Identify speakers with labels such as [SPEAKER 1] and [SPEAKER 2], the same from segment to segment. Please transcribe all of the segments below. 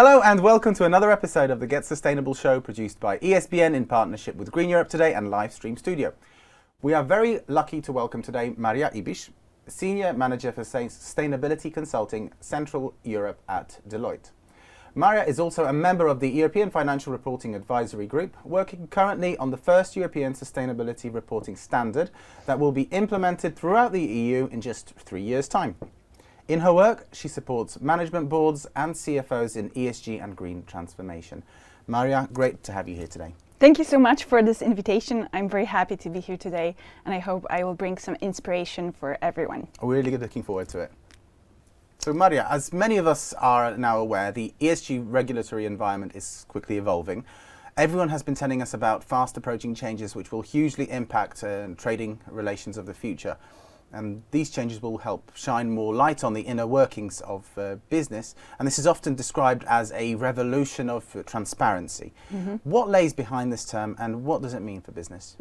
[SPEAKER 1] Hello and welcome to another episode of the Get Sustainable show produced by ESPN in partnership with Green Europe Today and Livestream Studio. We are very lucky to welcome today Maria Ibisz, Senior Manager for Sustainability Consulting Central Europe at Deloitte. Maria is also a member of the European Financial Reporting Advisory Group, working currently on the first European Sustainability Reporting Standard that will be implemented throughout the EU in just 3 years' time. In her work, she supports management boards and CFOs in ESG and green transformation. Maria, great to have you here today.
[SPEAKER 2] Thank you so much for this invitation. I'm very happy to be here today, and I hope I will bring some inspiration for everyone.
[SPEAKER 1] We're really looking forward to it. So Maria, as many of us are now aware, the ESG regulatory environment is quickly evolving. Everyone has been telling us about fast approaching changes which will hugely impact trading relations of the future. And these changes will help shine more light on the inner workings of business. And this is often described as a revolution of transparency. What lays behind this term and what does it mean for business?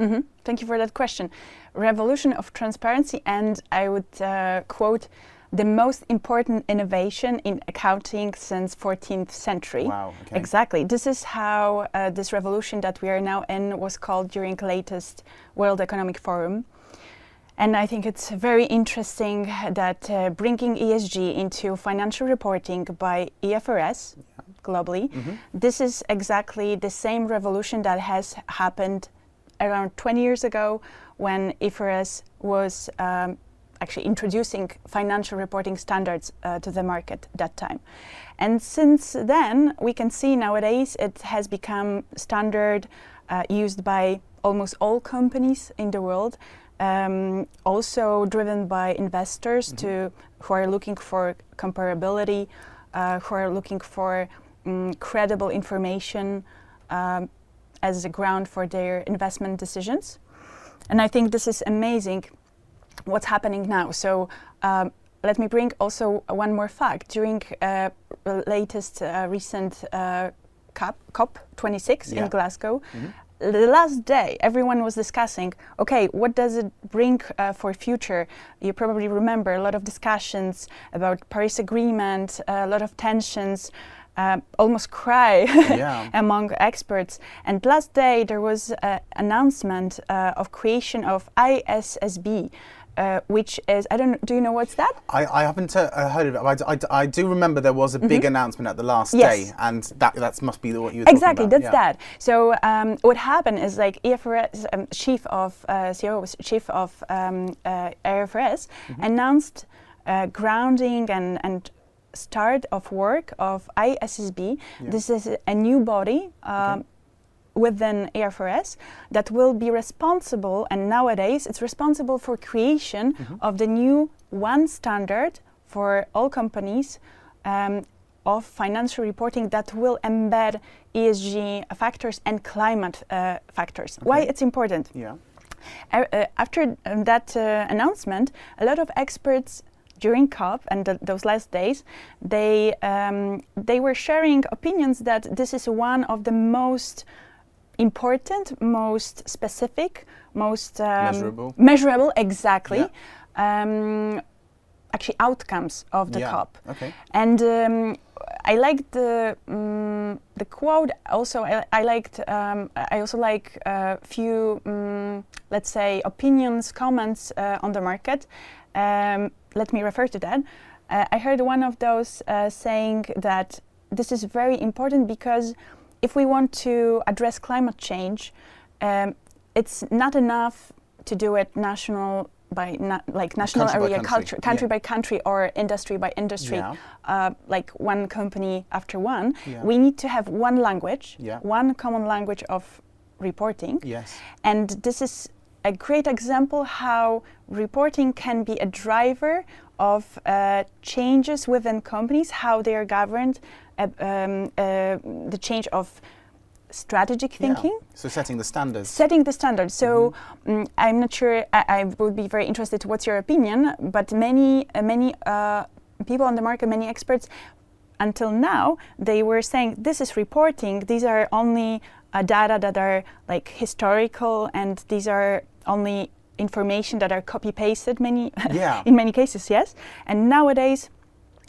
[SPEAKER 2] Thank you for that question. Revolution of transparency, and I would quote, the most important innovation in accounting since 14th century.
[SPEAKER 1] Wow, okay.
[SPEAKER 2] Exactly. This is how this revolution that we are now in was called during the latest World Economic Forum. And I think it's very interesting that bringing ESG into financial reporting by IFRS globally, this is exactly the same revolution that has happened around 20 years ago when IFRS was actually introducing financial reporting standards to the market that time. And since then, we can see nowadays it has become standard used by almost all companies in the world. Also driven by investors who are looking for comparability, who are looking for credible information as a ground for their investment decisions. And I think this is amazing what's happening now. So let me bring also one more fact. During latest recent COP26 in Glasgow, the last day, everyone was discussing, okay, what does it bring for future? You probably remember a lot of discussions about Paris Agreement, a lot of tensions, almost cry among experts. And last day, there was an announcement of creation of ISSB, which is, do you know what's that?
[SPEAKER 1] I haven't heard of it. I do remember there was a big announcement at the last day, and that must be what you were talking about.
[SPEAKER 2] Exactly, that's that. So what happened is like IFRS chief of CFOs, chief of IFRS announced grounding and start of work of ISSB. This is a new body within IFRS that will be responsible, and nowadays it's responsible for creation of the new one standard for all companies of financial reporting that will embed ESG factors and climate factors. Why it's important? After that announcement, a lot of experts during COP and those last days, they were sharing opinions that this is one of the most important, most specific, most measurable, exactly, actually outcomes of the COP. And I liked the quote. Also, I also like a few, let's say, opinions, comments on the market. Let me refer to that. I heard one of those saying that this is very important because if we want to address climate change, it's not enough to do it national by national area, country by country, or industry by industry, like one company after one. We need to have one language, one common language of reporting. And this is a great example how reporting can be a driver of changes within companies, how they are governed, the change of strategic thinking.
[SPEAKER 1] So setting the standards.
[SPEAKER 2] Setting the standards. So I'm not sure, I would be very interested, what's your opinion, but many people on the market, many experts, until now, they were saying this is reporting, these are only data that are like historical, and these are only information that are copy-pasted in many cases, yes. And nowadays,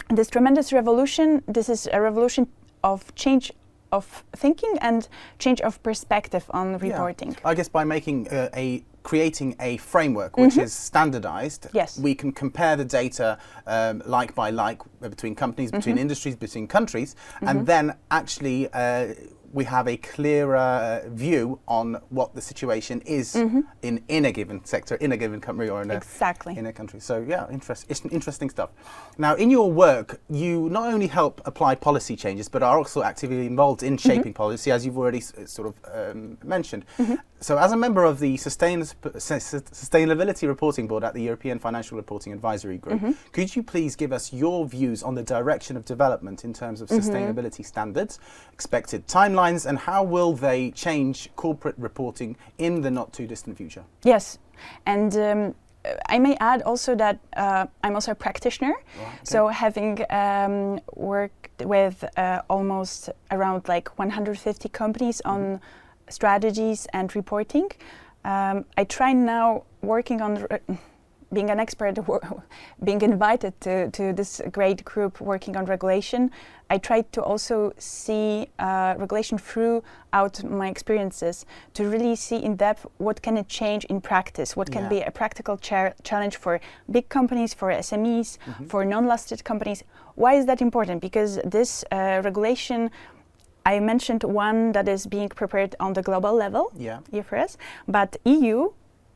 [SPEAKER 2] this tremendous revolution, this is a revolution of change of thinking and change of perspective on reporting.
[SPEAKER 1] I guess by making creating a framework which is standardized,
[SPEAKER 2] Yes.
[SPEAKER 1] we can compare the data like by like between companies, between industries, between countries, and then actually we have a clearer view on what the situation is in a given sector, in a given company, or in a country. So yeah, it's interesting stuff. Now, in your work, you not only help apply policy changes, but are also actively involved in shaping policy, as you've already sort of mentioned. So as a member of the Sustainability Reporting Board at the European Financial Reporting Advisory Group, could you please give us your views on the direction of development in terms of sustainability standards, expected timelines, and how will they change corporate reporting in the not too distant future?
[SPEAKER 2] Yes, and I may add also that I'm also a practitioner.
[SPEAKER 1] Right, okay.
[SPEAKER 2] So having worked with almost around like 150 companies on strategies and reporting, I try now working on being an expert, being invited to this great group working on regulation. I try to also see regulation throughout my experiences to really see in depth what can it change in practice, what can be a practical challenge for big companies, for SMEs, for non-listed companies. Why is that important? Because this regulation, I mentioned one that is being prepared on the global level, IFRS, but EU,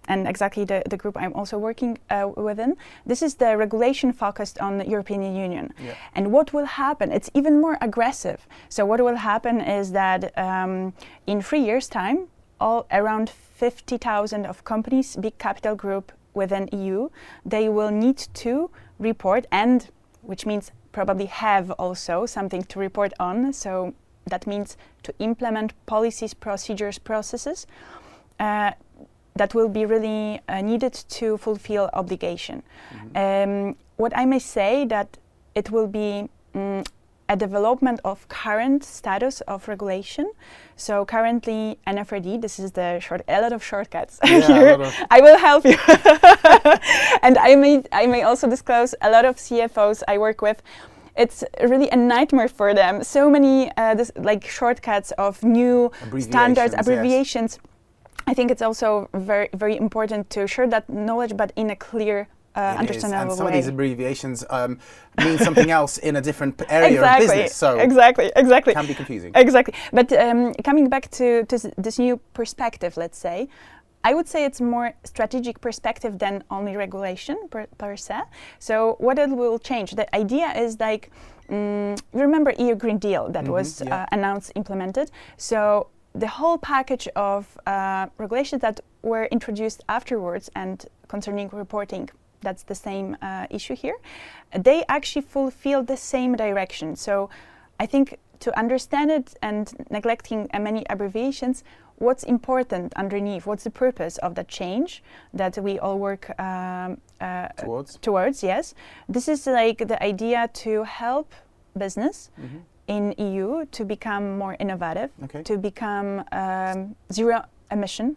[SPEAKER 2] and exactly the group I'm also working within, this is the regulation focused on the European Union. And what will happen, it's even more aggressive. So what will happen is that in 3 years' time, around 50,000 of companies, big capital group within EU, they will need to report, and which means probably have also something to report on. So that means to implement policies, procedures, processes that will be really needed to fulfill obligation. What I may say that it will be a development of current status of regulation. So currently NFRD, this is the a lot of shortcuts here. I will help you. And I may also disclose a lot of CFOs I work with. It's really a nightmare for them. So many like shortcuts of new standards, abbreviations. I think it's also very, very important to share that knowledge, but in a clear, understandable way.
[SPEAKER 1] And some of these abbreviations mean something else in a different area of business. So
[SPEAKER 2] exactly.
[SPEAKER 1] It can be confusing.
[SPEAKER 2] Exactly. But coming back to this new perspective, let's say, I would say it's more strategic perspective than only regulation per se. So what it will change? The idea is like, remember EU Green Deal that was announced, implemented. So the whole package of regulations that were introduced afterwards and concerning reporting, that's the same issue here, they actually fulfill the same direction. So I think to understand it and neglecting many abbreviations, what's important underneath, what's the purpose of that change that we all work towards, yes. This is like the idea to help business in EU to become more innovative, to become zero emission,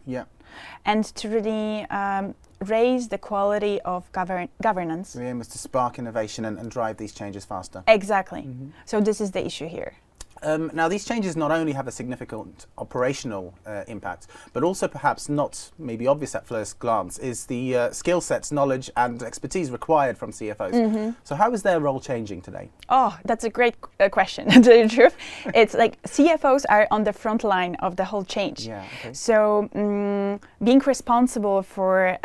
[SPEAKER 2] and to really raise the quality of governance.
[SPEAKER 1] The aim is to spark innovation and drive these changes faster.
[SPEAKER 2] Exactly. So this is the issue here.
[SPEAKER 1] Now, these changes not only have a significant operational impact, but also perhaps not maybe obvious at first glance, is the skill sets, knowledge and expertise required from CFOs. So how is their role changing today?
[SPEAKER 2] Oh, that's a great question, to tell you the truth. It's like CFOs are on the front line of the whole change. So being responsible for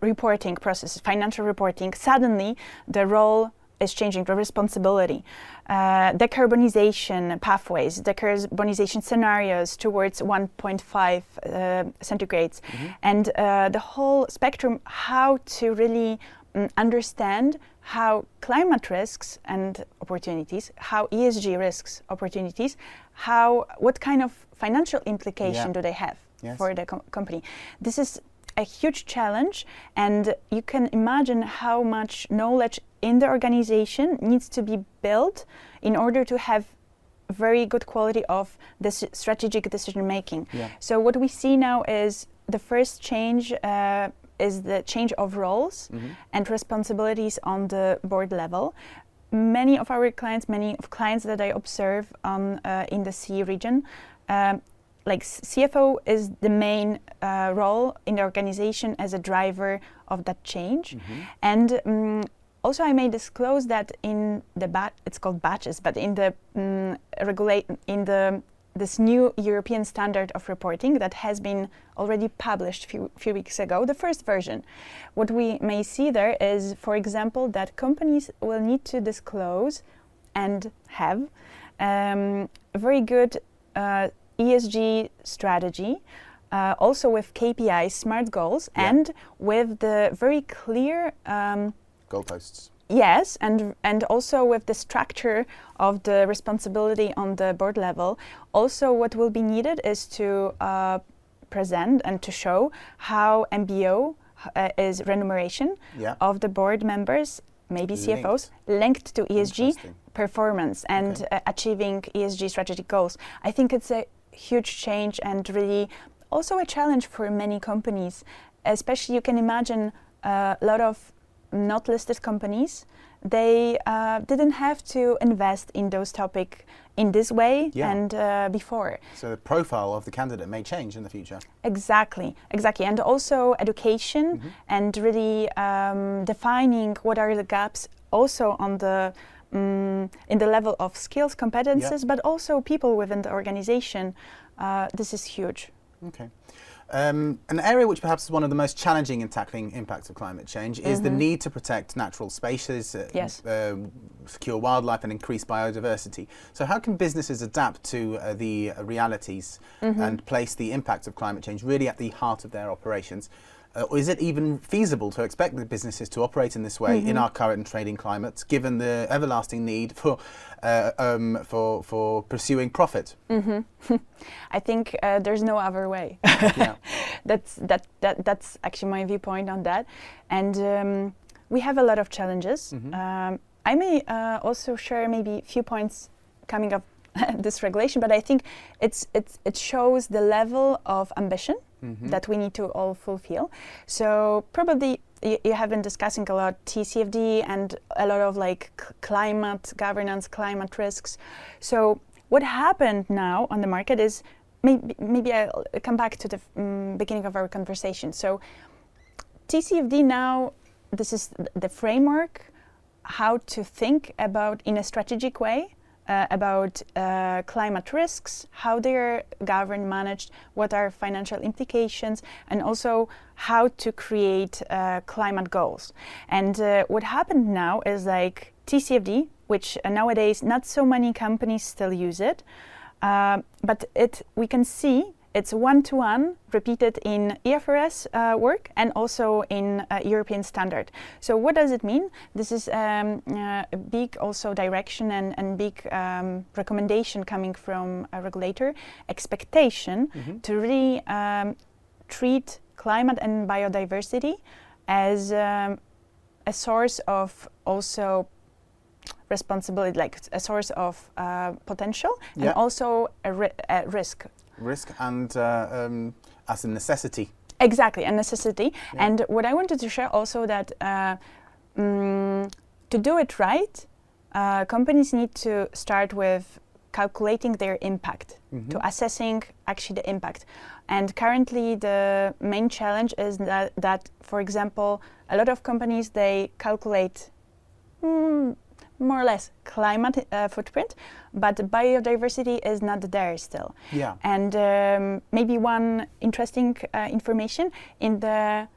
[SPEAKER 2] reporting processes, financial reporting, suddenly the role is changing, the responsibility. Decarbonization pathways, decarbonization scenarios towards 1.5 centigrades, and the whole spectrum, how to really understand how climate risks and opportunities, how ESG risks, opportunities, what kind of financial implication do they have for the company. This is a huge challenge, and you can imagine how much knowledge in the organization needs to be built in order to have very good quality of this strategic decision making. So what we see now is the first change is the change of roles and responsibilities on the board level. many of our clients, many of clients that I observe in the CE region, like CFO is the main role in the organization as a driver of that change. And also I may disclose that in the it's called batches, but in the this new European standard of reporting that has been already published few weeks ago, the first version. What we may see there is, for example, that companies will need to disclose and have a very good ESG strategy, also with KPIs, SMART goals, and with the very clear
[SPEAKER 1] goalposts.
[SPEAKER 2] Yes, and also with the structure of the responsibility on the board level. Also, what will be needed is to present and to show how MBO is remuneration of the board members, maybe CFOs, linked to ESG performance and achieving ESG strategic goals. I think it's a huge change and really also a challenge for many companies. Especially, you can imagine a lot of not listed companies, they didn't have to invest in those topics in this way and before.
[SPEAKER 1] So the profile of the candidate may change in the future.
[SPEAKER 2] Exactly. And also education and really defining what are the gaps also on the in the level of skills, competences, but also people within the organization. This is huge.
[SPEAKER 1] Okay. An area which perhaps is one of the most challenging in tackling impacts of climate change is the need to protect natural spaces, secure wildlife and increase biodiversity. So how can businesses adapt to the realities and place the impacts of climate change really at the heart of their operations? Or is it even feasible to expect the businesses to operate in this way in our current trading climate, given the everlasting need for pursuing profit?
[SPEAKER 2] I think there's no other way. That's actually my viewpoint on that. And we have a lot of challenges. I may also share maybe a few points coming up this regulation, but I think it shows the level of ambition that we need to all fulfill. So probably you have been discussing a lot TCFD and a lot of like climate governance, climate risks. So what happened now on the market is, maybe I'll come back to the beginning of our conversation. So TCFD now, this is the framework, how to think about in a strategic way about climate risks, how they're governed, managed, what are financial implications, and also how to create climate goals. And what happened now is like TCFD, which nowadays not so many companies still use it, but we can see it's one-to-one repeated in IFRS work and also in European standard. So what does it mean? This is a big also direction and big recommendation coming from a regulator, expectation to really treat climate and biodiversity as a source of also responsibility, like a source of potential and also a risk.
[SPEAKER 1] Risk and as a necessity.
[SPEAKER 2] Exactly, a necessity. And what I wanted to share also that to do it right, companies need to start with calculating their impact, to assessing actually the impact. And currently the main challenge is that for example, a lot of companies, they calculate more or less climate footprint, but biodiversity is not there still. And maybe one interesting information, in the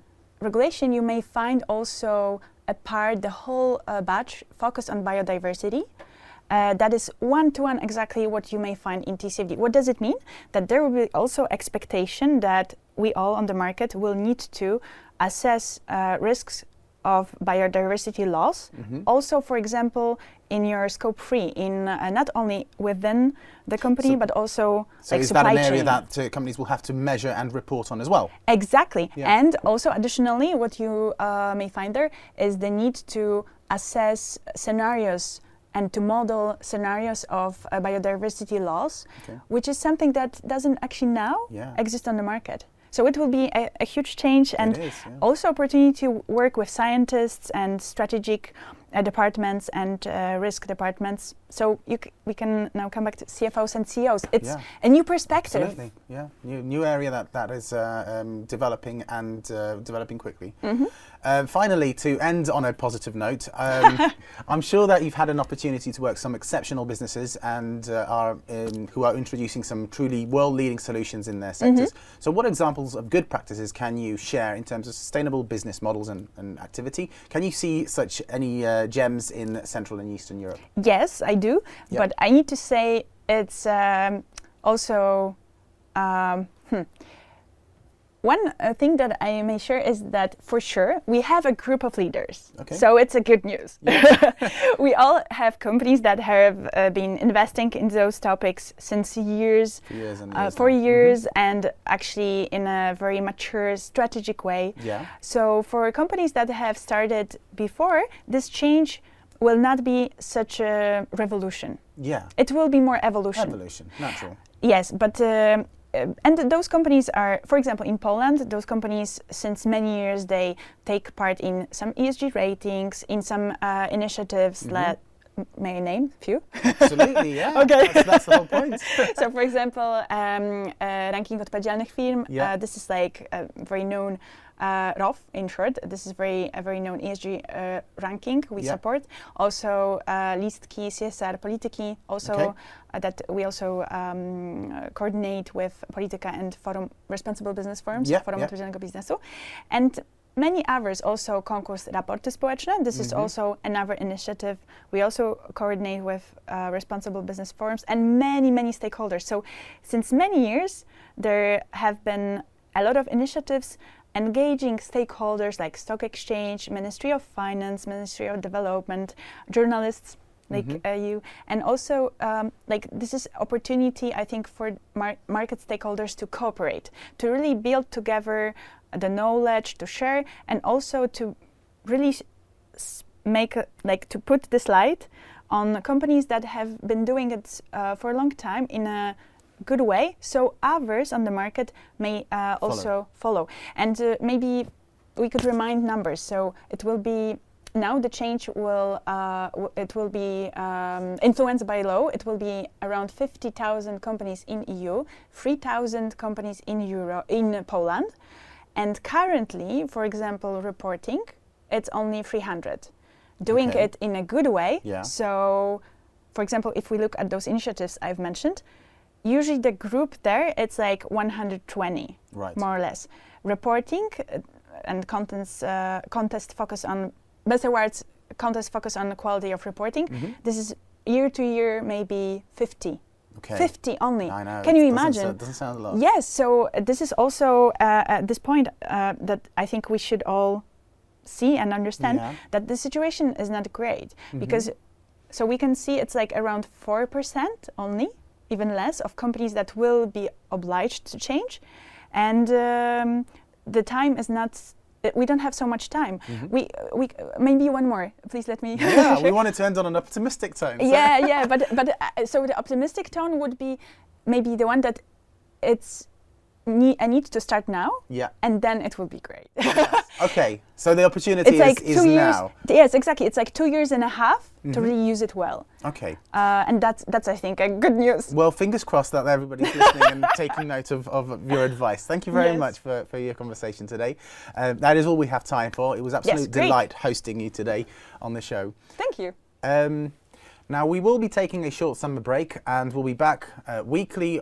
[SPEAKER 2] regulation you may find also a part, the whole batch focused on biodiversity. That is one-to-one exactly what you may find in TCFD. What does it mean? That there will be also expectation that we all on the market will need to assess risks of biodiversity loss. Also, for example, in your scope 3, in not only within the company, but also
[SPEAKER 1] so
[SPEAKER 2] like
[SPEAKER 1] is that an area
[SPEAKER 2] chain.
[SPEAKER 1] that companies will have to measure and report on as well?
[SPEAKER 2] Exactly. And also additionally, what you may find there is the need to assess scenarios and to model scenarios of biodiversity loss, which is something that doesn't actually now exist on the market. So it will be a huge change and also opportunity to work with scientists and strategic departments and risk departments. So we can now come back to CFOs and CEOs. It's a new perspective.
[SPEAKER 1] Absolutely, yeah. New area that is developing and developing quickly. Finally, to end on a positive note, I'm sure that you've had an opportunity to work some exceptional businesses and who are introducing some truly world-leading solutions in their sectors. So what examples of good practices can you share in terms of sustainable business models and activity? Can you see such any gems in Central and Eastern Europe?
[SPEAKER 2] Yes, I do. But I need to say it's also one thing that I may share is that for sure we have a group of leaders. Okay. So it's a good news. Yeah. We all have companies that have been investing in those topics since years, for years, and actually in a very mature, strategic way. Yeah. So for companies that have started before, this change will not be such a revolution. Yeah. It will be more evolution.
[SPEAKER 1] Evolution, natural.
[SPEAKER 2] Yes, but and those companies are, for example, in Poland, those companies, since many years, they take part in some ESG ratings, in some initiatives. May I name a few?
[SPEAKER 1] Absolutely, yeah. Okay. That's the whole point.
[SPEAKER 2] So, for example, ranking odpowiedzialnych firm. This is like a very known ROF in short. This is a very known ESG ranking we support. Also, listki CSR polityki. Also, that we also coordinate with Polityka and Forum Responsible Business Forums, Forum Odpowiedzialnego Biznesu, and many others. Also, konkurs raporty społeczne. This is also another initiative. We also coordinate with Responsible Business Forums and many stakeholders. So, since many years, there have been a lot of initiatives engaging stakeholders like stock exchange, Ministry of Finance, Ministry of Development, journalists like you, and also like this is opportunity, I think, for market stakeholders to cooperate, to really build together the knowledge, to share, and also to really make to put this light on companies that have been doing it for a long time in a good way, so others on the market may also follow. And maybe we could remind numbers. So it will be now the change will it will be influenced by law. It will be around 50,000 companies in EU, 3,000 companies in Poland, and currently, for example, reporting, it's only 300. Doing it in a good way. Yeah. So, for example, if we look at those initiatives I've mentioned, usually the group there, it's like 120, more or less. Reporting and contest focus on, better words, contest focus on the quality of reporting. This is year to year, maybe 50. 50 only. I know. Can you imagine?
[SPEAKER 1] It doesn't sound a lot.
[SPEAKER 2] Yes, so this is also at this point that I think we should all see and understand that the situation is not great. Because, so we can see it's like around 4% only, even less, of companies that will be obliged to change, and the time is not. We don't have so much time. We maybe one more. Please let me.
[SPEAKER 1] Yeah, we wanted to end on an optimistic tone. So.
[SPEAKER 2] Yeah, but so the optimistic tone would be maybe the one that it's. I need to start now, and then it will be great.
[SPEAKER 1] Yes. Okay, so the opportunity is now.
[SPEAKER 2] Yes, exactly. It's like 2 years and a half to really use it well.
[SPEAKER 1] Okay.
[SPEAKER 2] And that's I think a good news.
[SPEAKER 1] Well, fingers crossed that everybody's listening and taking note of your advice. Thank you very much for your conversation today. That is all we have time for. It was absolute delight hosting you today on the show.
[SPEAKER 2] Thank you.
[SPEAKER 1] Now, we will be taking a short summer break and we'll be back weekly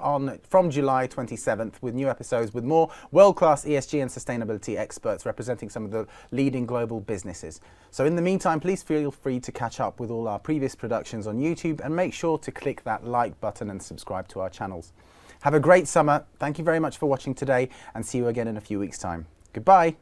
[SPEAKER 1] from July 27th with new episodes with more world-class ESG and sustainability experts representing some of the leading global businesses. So in the meantime, please feel free to catch up with all our previous productions on YouTube and make sure to click that like button and subscribe to our channels. Have a great summer. Thank you very much for watching today and see you again in a few weeks' time. Goodbye.